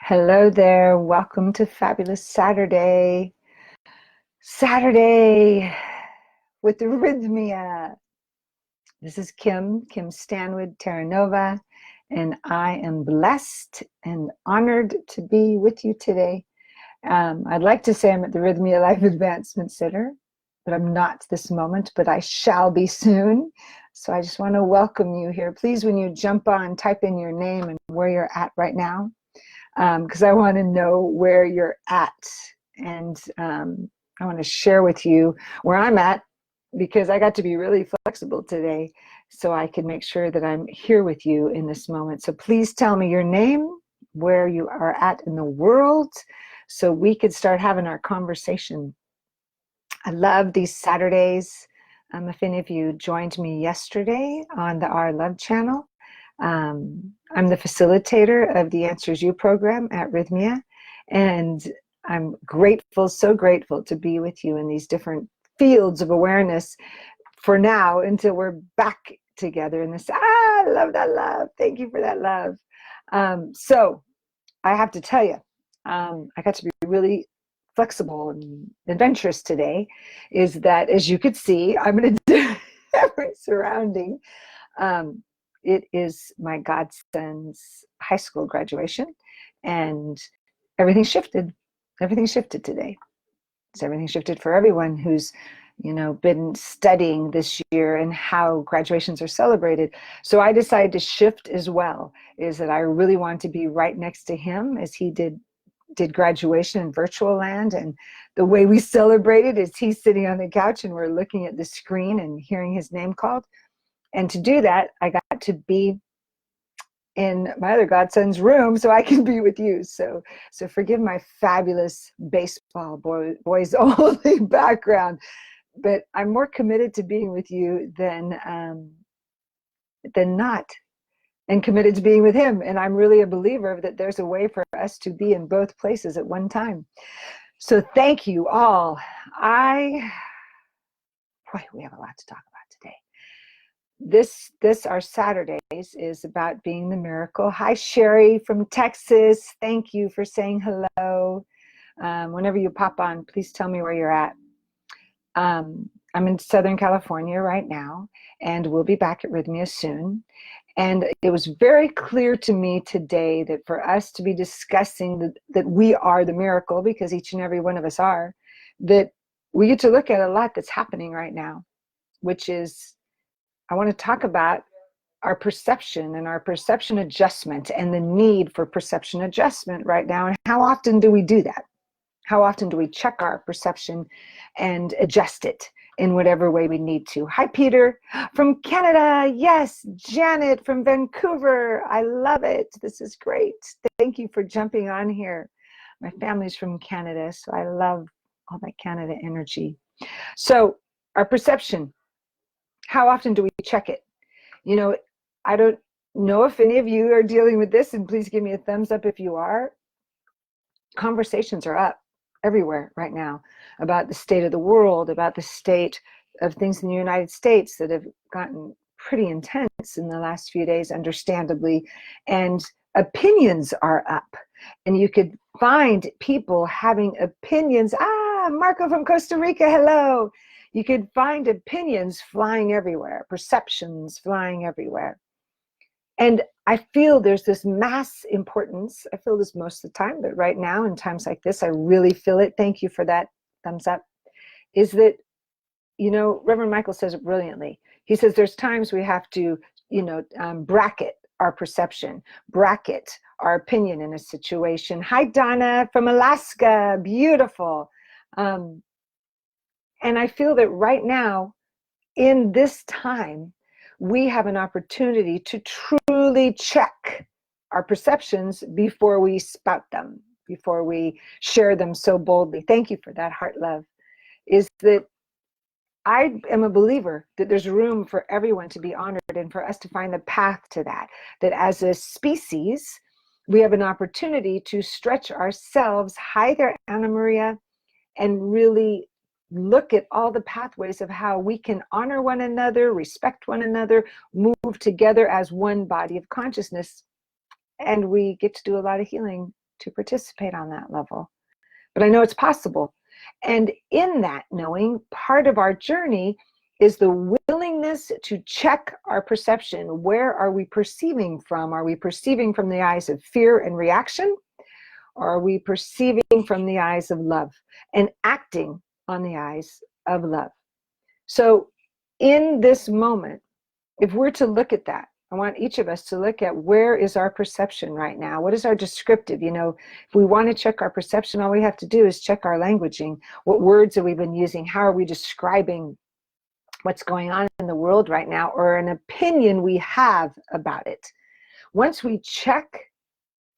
Hello there. Welcome to Fabulous Saturday. Saturday with the Rythmia. This is Kim Stanwood Terranova, and I am blessed and honored to be with you today. I'd like to say I'm at the Rythmia Life Advancement Center, but I'm not this moment, but I shall be soon. So I just want to welcome you here. Please, when you jump on, type in your name and where you're at right now. Because I want to know where you're at, and I want to share with you where I'm at, because I got to be really flexible today so I can make sure that I'm here with you in this moment. So please tell me your name, where you are at in the world, so we could start having our conversation. I love these Saturdays. If any of you joined me yesterday on the Our Love channel, I'm the facilitator of the Answers You program at Rythmia, and I'm grateful, so grateful to be with you in these different fields of awareness for now until we're back together in this. I love that love. Thank you for that love. So I have to tell you, I got to be really flexible and adventurous today. Is that, as you could see, I'm going to do every surrounding. It is my godson's high school graduation, and everything shifted. Everything shifted today. So everything shifted for everyone who's, been studying this year and how graduations are celebrated. So I decided to shift as well. Is that I really want to be right next to him as he did graduation in virtual land, and the way we celebrated is he's sitting on the couch and we're looking at the screen and hearing his name called. And to do that, I got to be in my other godson's room so I can be with you. So forgive my fabulous baseball boys only background, but I'm more committed to being with you than not, and committed to being with him. And I'm really a believer that there's a way for us to be in both places at one time. So thank you all. Boy, we have a lot to talk about today. This our Saturdays is about being the miracle. Hi, Sherry from Texas. Thank you for saying hello. Whenever you pop on, please tell me where you're at. I'm in Southern California right now, and we'll be back at Rythmia soon. And it was very clear to me today that for us to be discussing that we are the miracle, because each and every one of us are, that we get to look at a lot that's happening right now, which is, I want to talk about our perception and our perception adjustment and the need for perception adjustment right now. And how often do we do that? How often do we check our perception and adjust it in whatever way we need to? Hi, Peter from Canada. Yes, Janet from Vancouver. I love it. This is great. Thank you for jumping on here. My family's from Canada, so I love all that Canada energy. So our perception. How often do we check it? I don't know if any of you are dealing with this, and please give me a thumbs up if you are. Conversations are up everywhere right now about the state of the world, about the state of things in the United States that have gotten pretty intense in the last few days, understandably, and opinions are up. And you could find people having opinions. Marco from Costa Rica, hello. You could find opinions flying everywhere, perceptions flying everywhere. And I feel there's this mass importance. I feel this most of the time, but right now in times like this, I really feel it. Thank you for that thumbs up. Is that, Reverend Michael says it brilliantly. He says there's times we have to, bracket our perception, bracket our opinion in a situation. Hi, Donna from Alaska. Beautiful. And I feel that right now, in this time, we have an opportunity to truly check our perceptions before we spout them, before we share them so boldly. Thank you for that, heart love. Is that I am a believer that there's room for everyone to be honored and for us to find the path to that. That as a species, we have an opportunity to stretch ourselves. Hi there, Anna Maria, and really look at all the pathways of how we can honor one another, respect one another, move together as one body of consciousness. And we get to do a lot of healing to participate on that level. But I know it's possible. And in that knowing, part of our journey is the willingness to check our perception. Where are we perceiving from? Are we perceiving from the eyes of fear and reaction? Or are we perceiving from the eyes of love and acting on the eyes of love? So in this moment, if we're to look at that, I want each of us to look at where is our perception right now? What is our descriptive? You know, if we want to check our perception, all we have to do is check our languaging. What words have we been using? How are we describing what's going on in the world right now, or an opinion we have about it? Once we check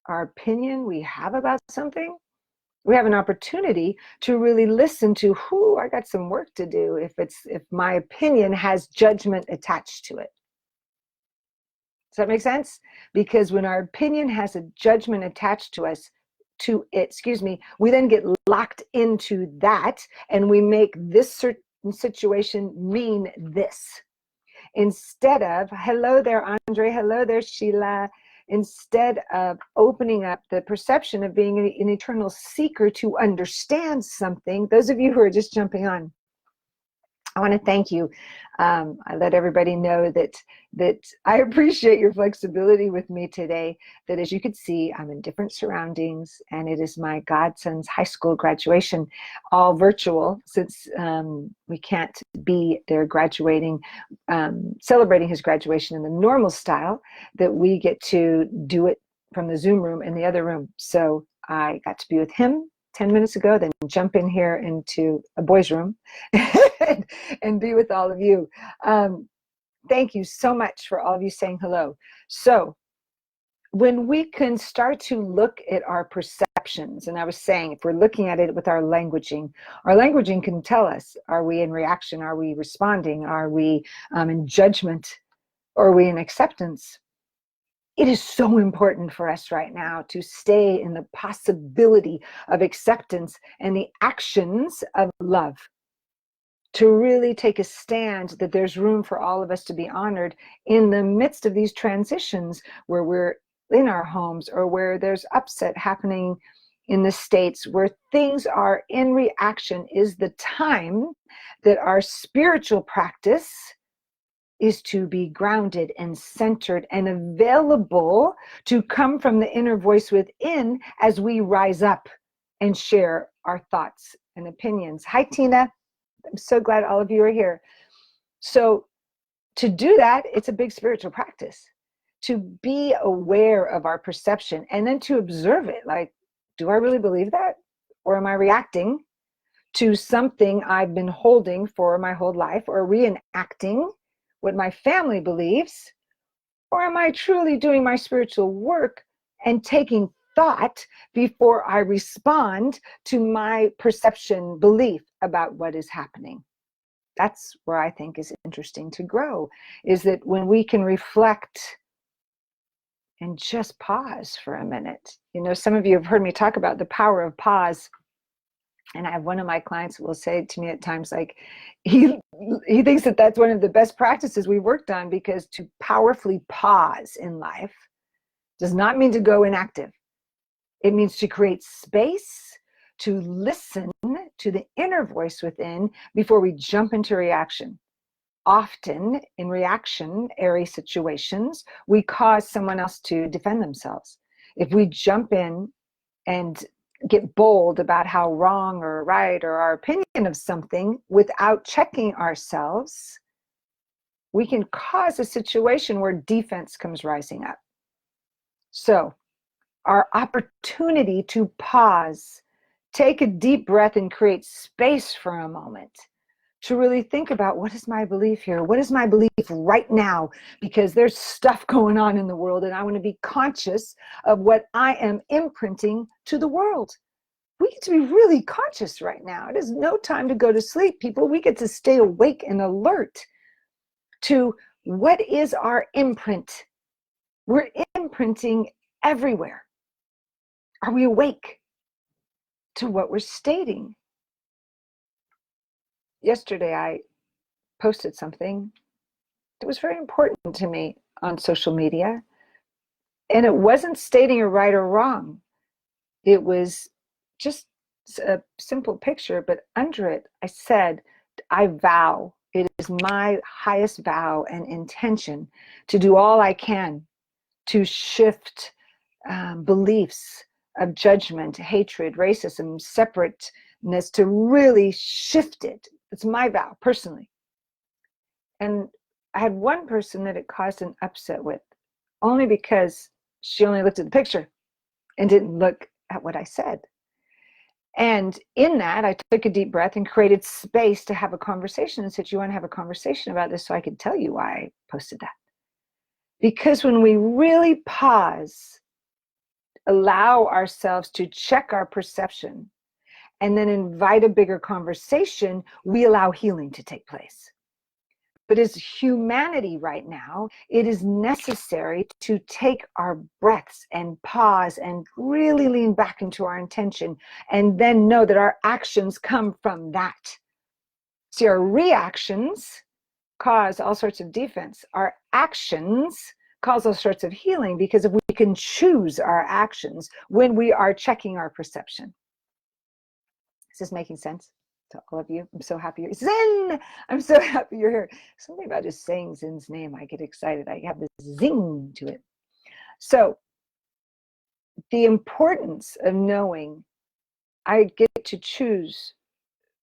our opinion we have about something, we have an opportunity to really listen to, I got some work to do if my opinion has judgment attached to it. Does that make sense? Because when our opinion has a judgment attached to it, we then get locked into that, and we make this certain situation mean this. Instead of, hello there, Andre, hello there, Sheila, instead of opening up the perception of being an eternal seeker to understand something, those of you who are just jumping on, I want to thank you. I let everybody know that I appreciate your flexibility with me today, that as you could see, I'm in different surroundings, and it is my godson's high school graduation, all virtual, since we can't be there graduating, celebrating his graduation in the normal style, that we get to do it from the Zoom room in the other room. So I got to be with him 10 minutes ago, then jump in here into a boys' room and be with all of you. Thank you so much for all of you saying hello. So when we can start to look at our perceptions, and I was saying, if we're looking at it with our languaging can tell us, are we in reaction? Are we responding? Are we in judgment? Or are we in acceptance? It is so important for us right now to stay in the possibility of acceptance and the actions of love, to really take a stand that there's room for all of us to be honored in the midst of these transitions where we're in our homes, or where there's upset happening in the States, where things are in reaction. Is the time that our spiritual practice is to be grounded and centered and available to come from the inner voice within as we rise up and share our thoughts and opinions. Hi, Tina. I'm so glad all of you are here. So to do that, it's a big spiritual practice, to be aware of our perception and then to observe it. Like, do I really believe that? Or am I reacting to something I've been holding for my whole life, or reenacting what my family believes? Or am I truly doing my spiritual work and taking thought before I respond to my perception belief about what is happening? That's where I think is interesting to grow, is that when we can reflect and just pause for a minute. You know, some of you have heard me talk about the power of pause. And I have one of my clients who will say to me at times, like, he thinks that that's one of the best practices we worked on, because to powerfully pause in life does not mean to go inactive. It means to create space, to listen to the inner voice within before we jump into reaction. Often in reactionary situations, we cause someone else to defend themselves. If we jump in and get bold about how wrong or right or our opinion of something without checking ourselves, we can cause a situation where defense comes rising up. So our opportunity to pause, take a deep breath and create space for a moment to really think about, what is my belief here? What is my belief right now? Because there's stuff going on in the world, and I want to be conscious of what I am imprinting to the world. We get to be really conscious right now. It is no time to go to sleep, people. We get to stay awake and alert to what is our imprint. We're imprinting everywhere. Are we awake to what we're stating? Yesterday, I posted something that was very important to me on social media, and it wasn't stating a right or wrong. It was just a simple picture, but under it, I said, I vow, it is my highest vow and intention to do all I can to shift beliefs of judgment, hatred, racism, separateness, to really shift it. It's my vow, personally. And I had one person that it caused an upset with, only because she only looked at the picture and didn't look at what I said. And in that, I took a deep breath and created space to have a conversation and said, you want to have a conversation about this so I could tell you why I posted that. Because when we really pause, allow ourselves to check our perception, and then invite a bigger conversation, we allow healing to take place. But as humanity right now, it is necessary to take our breaths and pause and really lean back into our intention, and then know that our actions come from that. See, our reactions cause all sorts of defense. Our actions cause all sorts of healing, because if we can choose our actions when we are checking our perception. Is this making sense to all of you? I'm so happy you're Zen. I'm so happy you're here. Something about just saying Zen's name, I get excited. I have this zing to it. So the importance of knowing I get to choose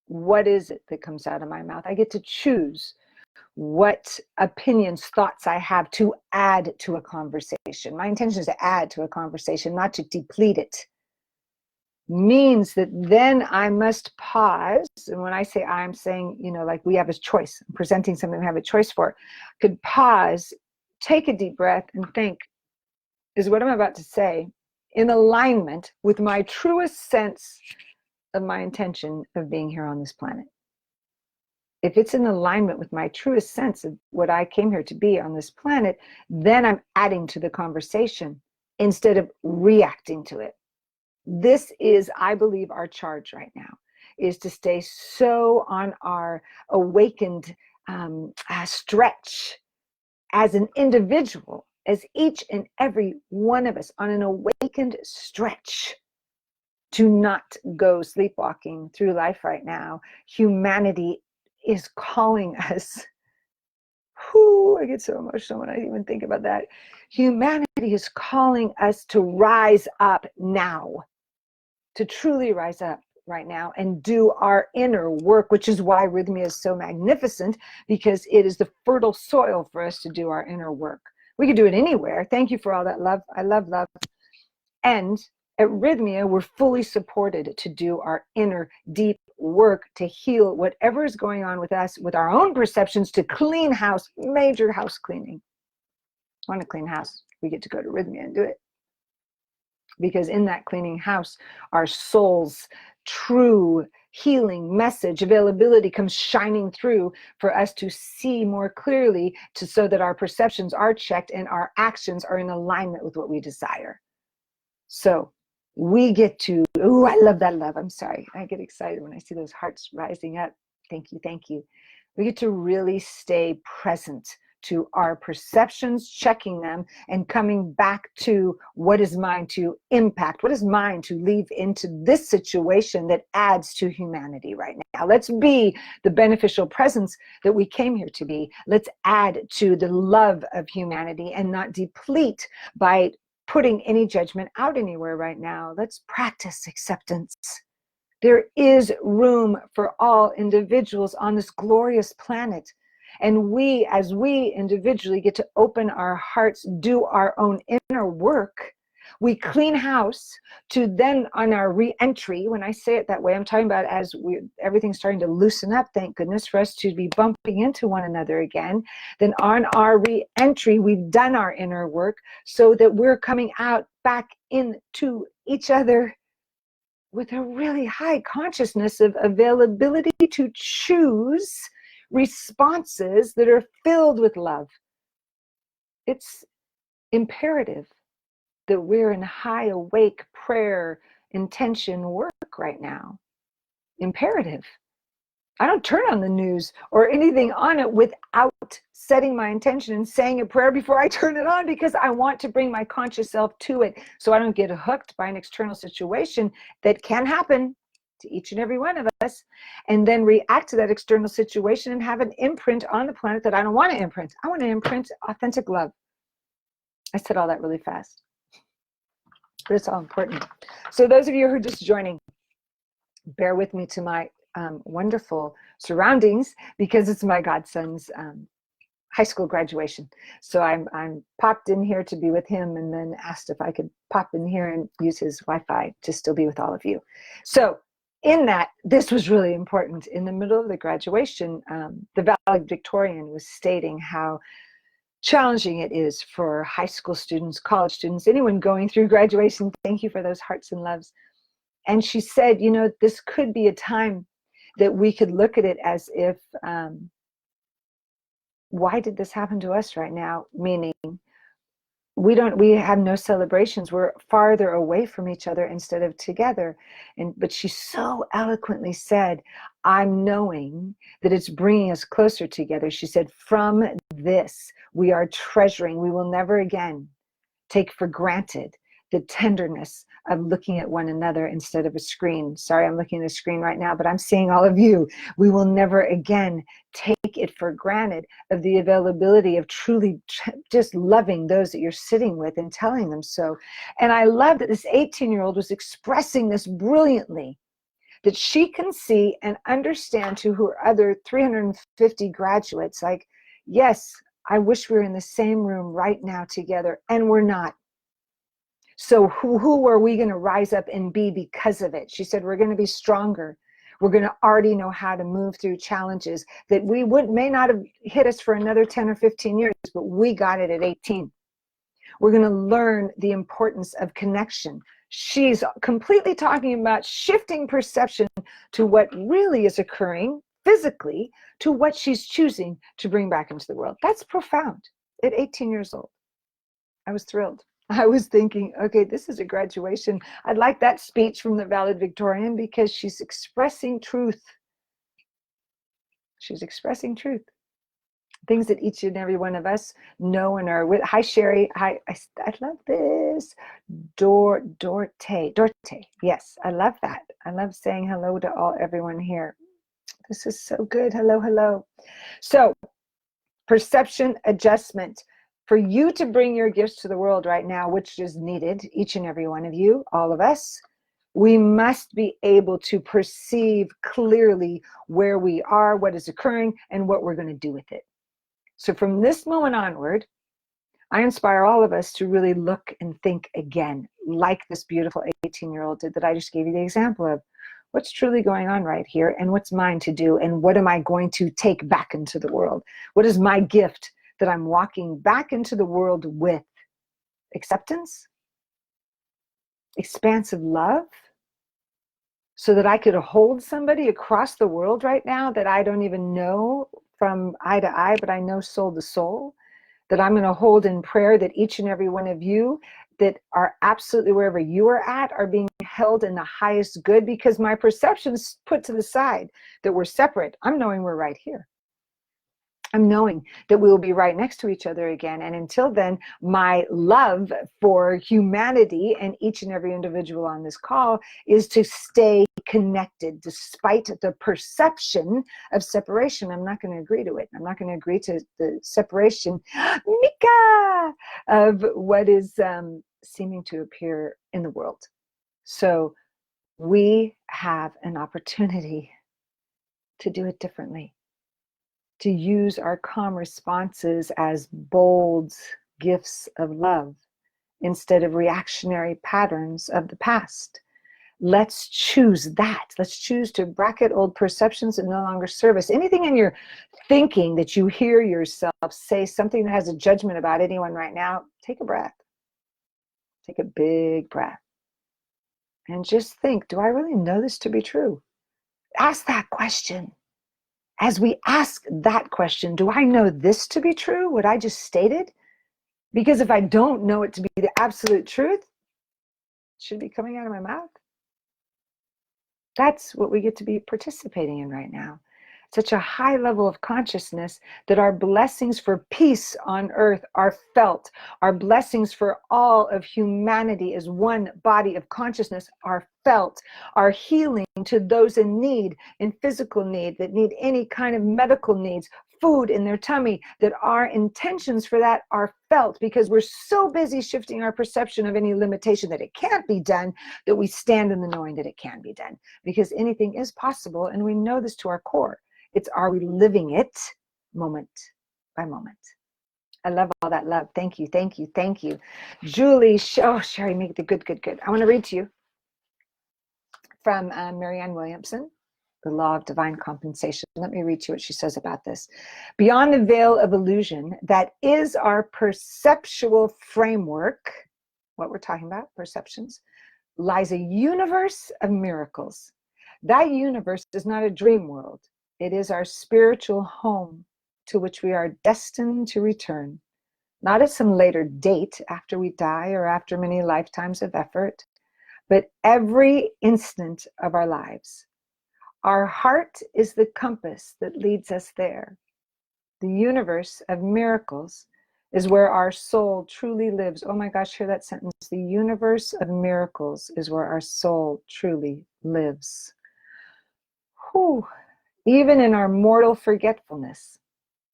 what is it that comes out of my mouth. I get to choose what opinions, thoughts I have to add to a conversation. My intention is to add to a conversation, not to deplete it. Means that then I must pause. And when I say I'm saying, like we have a choice, I'm presenting something we have a choice for, could pause, take a deep breath and think, is what I'm about to say in alignment with my truest sense of my intention of being here on this planet? If it's in alignment with my truest sense of what I came here to be on this planet, then I'm adding to the conversation instead of reacting to it. This is, I believe, our charge right now, is to stay so on our awakened stretch as an individual, as each and every one of us on an awakened stretch, to not go sleepwalking through life right now. Humanity is calling us. I get so emotional when I even think about that. Humanity is calling us to rise up now, to truly rise up right now and do our inner work, which is why Rythmia is so magnificent, because it is the fertile soil for us to do our inner work. We could do it anywhere. Thank you for all that love. I love love. And at Rythmia, we're fully supported to do our inner deep work, to heal whatever is going on with us, with our own perceptions, to clean house, major house cleaning. Want to clean house? We get to go to Rythmia and do it. Because in that cleaning house, our soul's true healing message, availability comes shining through for us to see more clearly, so that our perceptions are checked and our actions are in alignment with what we desire. So we get to, I love that love. I'm sorry. I get excited when I see those hearts rising up. Thank you. Thank you. We get to really stay present to our perceptions, checking them, and coming back to what is mine to impact, what is mine to leave into this situation that adds to humanity right now. Let's be the beneficial presence that we came here to be. Let's add to the love of humanity and not deplete by putting any judgment out anywhere right now. Let's practice acceptance. There is room for all individuals on this glorious planet. And we, as we individually get to open our hearts, do our own inner work, we clean house to then on our re-entry. When I say it that way, I'm talking about as everything's starting to loosen up, thank goodness, for us to be bumping into one another again. Then on our re-entry, we've done our inner work so that we're coming out back into each other with a really high consciousness of availability to choose responses that are filled with love. It's imperative that we're in high awake prayer intention work right now. Imperative. I don't turn on the news or anything on it without setting my intention and saying a prayer before I turn it on, because I want to bring my conscious self to it so I don't get hooked by an external situation that can happen to each and every one of us, and then react to that external situation and have an imprint on the planet that I don't want to imprint. I want to imprint authentic love. I said all that really fast, but it's all important. So those of you who are just joining, bear with me to my wonderful surroundings, because it's my godson's high school graduation. So I'm popped in here to be with him, and then asked if I could pop in here and use his Wi-Fi to still be with all of you. So in that, this was really important. In the middle of the graduation, the valedictorian was stating how challenging it is for high school students, college students, anyone going through graduation. Thank you for those hearts and loves. And she said, you know, this could be a time that we could look at it as if, why did this happen to us right now? Meaning, we have no celebrations. We're farther away from each other instead of together. But she so eloquently said, I'm knowing that it's bringing us closer together. She said, from this, we are treasuring. We will never again take for granted the tenderness of looking at one another instead of a screen. Sorry, I'm looking at a screen right now, but I'm seeing all of you. We will never again take it for granted of the availability of truly just loving those that you're sitting with and telling them so. And I love that this 18-year-old was expressing this brilliantly, that she can see and understand to her other 350 graduates, like, yes, I wish we were in the same room right now together, and we're not. So who are we going to rise up and be because of it? She said, we're going to be stronger. We're going to already know how to move through challenges that may not have hit us for another 10 or 15 years, but we got it at 18. We're going to learn the importance of connection. She's completely talking about shifting perception to what really is occurring physically, to what she's choosing to bring back into the world. That's profound. At 18 years old, I was thrilled. I was thinking, okay, this is a graduation. I'd like that speech from the valedictorian, because she's expressing truth. She's expressing truth. Things that each and every one of us know and are with. Hi, Sherry. Hi, I love this. Dorte. Yes, I love that. I love saying hello to everyone here. This is so good. Hello, hello. So, perception adjustment. For you to bring your gifts to the world right now, which is needed, each and every one of you, all of us, we must be able to perceive clearly where we are, what is occurring, and what we're going to do with it. So from this moment onward, I inspire all of us to really look and think again, like this beautiful 18-year-old did that I just gave you the example of. What's truly going on right here, and what's mine to do, and what am I going to take back into the world? What is my gift that I'm walking back into the world with? Acceptance, expansive love, so that I could hold somebody across the world right now that I don't even know from eye to eye, but I know soul to soul, that I'm going to hold in prayer that each and every one of you that are absolutely wherever you are at are being held in the highest good, because my perception's put to the side that we're separate. I'm knowing we're right here. I'm knowing that we will be right next to each other again. And until then, my love for humanity and each and every individual on this call is to stay connected despite the perception of separation. I'm not going to agree to it. I'm not going to agree to the separation, Mika, of what is seeming to appear in the world. So we have an opportunity to do it differently, to use our calm responses as bold gifts of love instead of reactionary patterns of the past. Let's choose that. Let's choose to bracket old perceptions that no longer serve us. Anything in your thinking that you hear yourself say, something that has a judgment about anyone right now, take a breath. Take a big breath. And just think, do I really know this to be true? Ask that question. As we ask that question, do I know this to be true, what I just stated? Because if I don't know it to be the absolute truth, it should be coming out of my mouth. That's what we get to be participating in right now. such a high level of consciousness that our blessings for peace on earth are felt. Our blessings for all of humanity as one body of consciousness are felt. Our healing to those in need, in physical need, that need any kind of medical needs, food in their tummy, that our intentions for that are felt, because we're so busy shifting our perception of any limitation that it can't be done, that we stand in the knowing that it can be done, because anything is possible, and we know this to our core. It's, are we living it moment by moment? I love all that love. Thank you, thank you, thank you. Julie, oh, Sherry, make the good. I want to read to you from Marianne Williamson, The Law of Divine Compensation. Let me read to you what she says about this. Beyond the veil of illusion that is our perceptual framework, what we're talking about, perceptions, lies a universe of miracles. That universe is not a dream world. It is our spiritual home to which we are destined to return, not at some later date after we die or after many lifetimes of effort, but every instant of our lives. Our heart is the compass that leads us there. The universe of miracles is where our soul truly lives. Oh my gosh, hear that sentence. The universe of miracles is where our soul truly lives. Whew. Even in our mortal forgetfulness,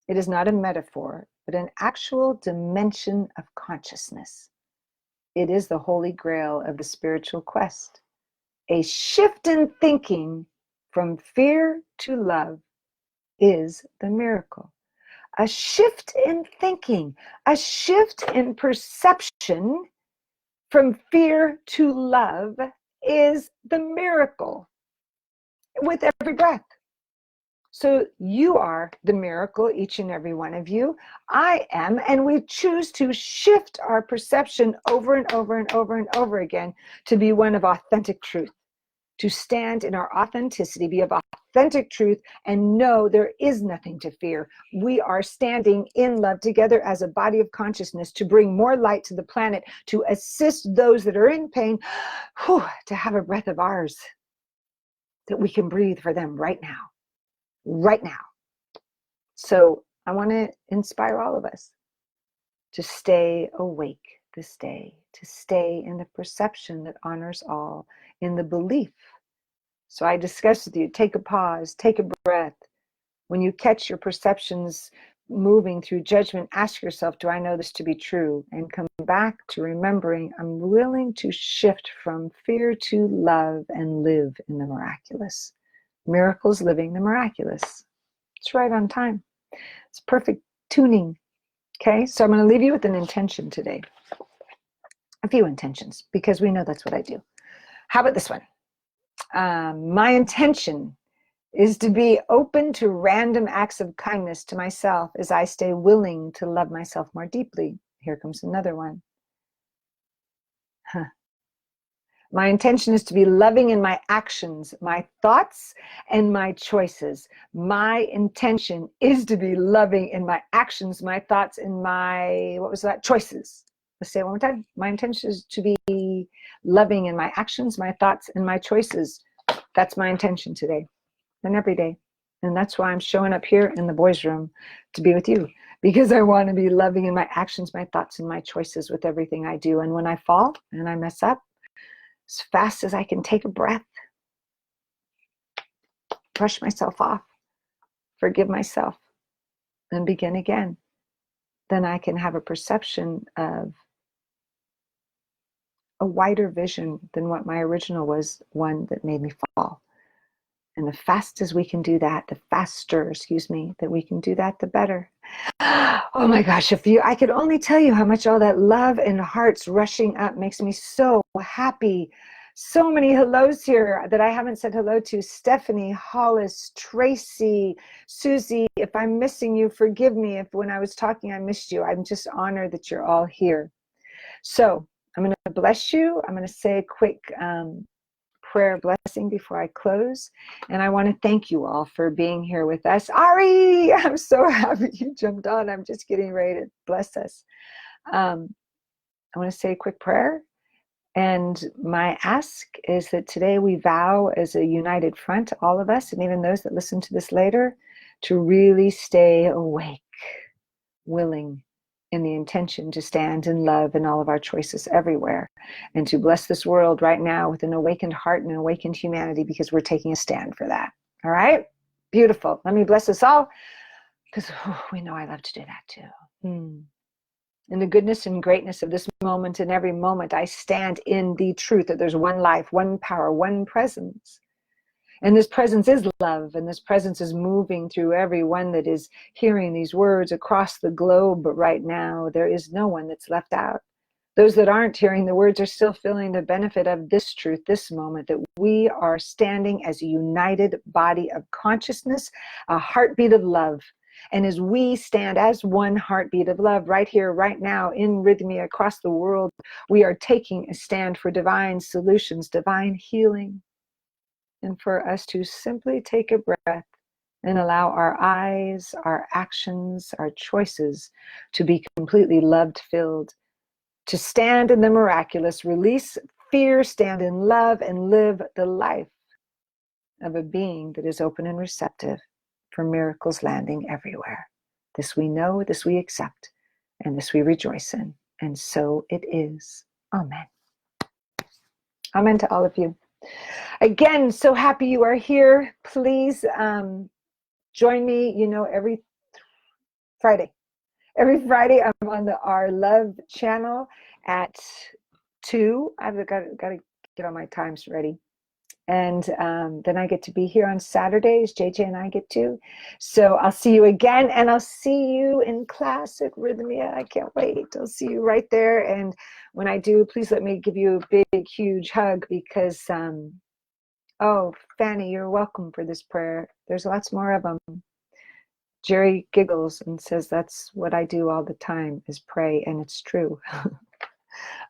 it is not a metaphor, but an actual dimension of consciousness. It is the holy grail of the spiritual quest. A shift in thinking from fear to love is the miracle. A shift in thinking, a shift in perception from fear to love is the miracle with every breath. So you are the miracle, each and every one of you. I am, and we choose to shift our perception over and over and over and over again to be one of authentic truth, to stand in our authenticity, be of authentic truth, and know there is nothing to fear. We are standing in love together as a body of consciousness to bring more light to the planet, to assist those that are in pain, to have a breath of ours that we can breathe for them right now. Right now. So I want to inspire all of us to stay awake this day, to stay in the perception that honors all, in the belief. So I discussed with you, take a pause, take a breath. When you catch your perceptions moving through judgment, ask yourself, do I know this to be true? And come back to remembering, I'm willing to shift from fear to love and live in the miraculous. Miracles living the miraculous. It's right on time. It's perfect tuning. Okay, so I'm going to leave you with an intention today. A few intentions, because we know that's what I do. How about this one? My intention is to be open to random acts of kindness to myself as I stay willing to love myself more deeply. Here comes another one. My intention is to be loving in my actions, my thoughts, and my choices. My intention is to be loving in my actions, my thoughts, and my, what was that? Choices. Let's say it one more time. My intention is to be loving in my actions, my thoughts, and my choices. That's my intention today and every day. And that's why I'm showing up here in the boys' room to be with you, because I want to be loving in my actions, my thoughts, and my choices with everything I do. And when I fall and I mess up, as fast as I can take a breath, brush myself off, forgive myself, and begin again, then I can have a perception of a wider vision than what my original was, one that made me fall. And the faster we can do that, that we can do that, the better. Oh my gosh, I could only tell you how much all that love and hearts rushing up makes me so happy. So many hellos here that I haven't said hello to. Stephanie, Hollis, Tracy, Susie. If I'm missing you, forgive me if when I was talking I missed you. I'm just honored that you're all here. So I'm going to bless you. I'm going to say a quick prayer blessing before I close. And I want to thank you all for being here with us. Ari, I'm so happy you jumped on. I'm just getting ready to bless us. I want to say a quick prayer. And my ask is that today we vow as a united front, all of us, and even those that listen to this later, to really stay awake, willing, in the intention to stand in love in all of our choices everywhere, and to bless this world right now with an awakened heart and an awakened humanity, because we're taking a stand for that. All right? Beautiful. Let me bless us all, because we know I love to do that too. In the goodness and greatness of this moment, and every moment, I stand in the truth that there's one life, one power, one presence. And this presence is love, and this presence is moving through everyone that is hearing these words across the globe. But right now, there is no one that's left out. Those that aren't hearing the words are still feeling the benefit of this truth, this moment, that we are standing as a united body of consciousness, a heartbeat of love. And as we stand as one heartbeat of love right here, right now, in Rythmia, across the world, we are taking a stand for divine solutions, divine healing. And for us to simply take a breath and allow our eyes, our actions, our choices to be completely love-filled, to stand in the miraculous, release fear, stand in love, and live the life of a being that is open and receptive for miracles landing everywhere. This we know, this we accept, and this we rejoice in. And so it is. Amen. Amen to all of you. Again, so happy you are here. Please join me, every Friday. Every Friday, I'm on our Love channel at 2. I've got to get all my times ready. And then I get to be here on Saturdays. JJ and I get to. So I'll see you again, and I'll see you in class at Rythmia. I can't wait. I'll see you right there. And when I do, please let me give you a big, huge hug, because, oh, Fanny, you're welcome for this prayer. There's lots more of them. Jerry giggles and says, that's what I do all the time, is pray, and it's true.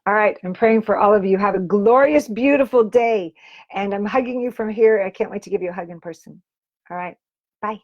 All right, I'm praying for all of you. Have a glorious, beautiful day. And I'm hugging you from here. I can't wait to give you a hug in person. All right, bye.